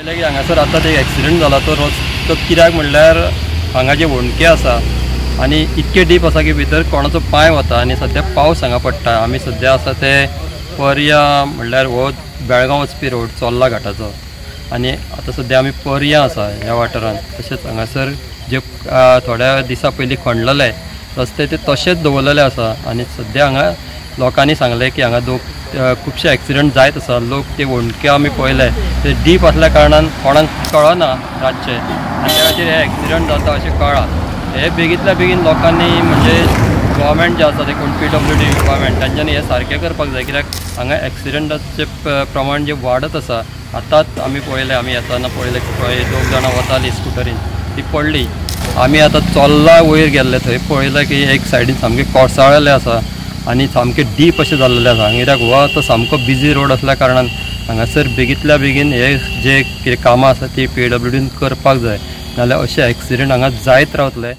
पळयलें की हांगासर आतां एक एक्सिडेंट जाला तो रस्तो कित्याक म्हणल्यार हांगा जे वणके आसा आनी इतके डीप आसा की भितर कोणाचो पांय वता आनी सद्या पावस हांगा पडटा। आमी सद्या आसा ते पर्या म्हणल्यार हो बेळगांव वचपी रोड चोर्ला घाटाचो आनी आतां सद्या आमी पर्या आसा ह्या वाठारांत। तशेंच हांगासर जे थोड्या दिसा पयलीं खणलेले रस्ते ते तशेंच दवरलेले आसा आनी सद्या हांगा लोकांनी सांगले की हांगा खुबशे एक्सिडेंट जायत आसा। लोक ते वणके आमी पळयले ते डीप आसल्या कारणान कोणाक कळना रातचे आनी त्या खातीर हे एक्सिडेंट जाता अशें कळ्ळां। हे बेगींतल्या बेगीन लोकांनी म्हणजे गव्हर्मेंट जे आसा ते कोण PWD डिपार्टमेंट तांच्यांनी हे सारकें करपाक जाय, कित्याक हांगा एक्सिडेंटाचे प्रमाण जे वाडत आसा। आतांच आमी पळयलें, आमी येताना पळयलें की 2 जाणां वतालीं स्कुटरीन, ती पडली। आमी आतां चोर्ला वयर गेल्ले, थंय पळयलें की एक सायडीन सामकें कोसळ्ळेलें आसा आनी सामकें डीप अशें जाल्लेलें आसा। कित्याक हो आतां सामको बिजी रोड आसल्या कारणान हांगासर बेगींतल्या बेगीन हे जे कितें कामां आसा ती PWDन करपाक जाय, नाजाल्यार अशे एक्सिडेंट हांगा जायत रावतले।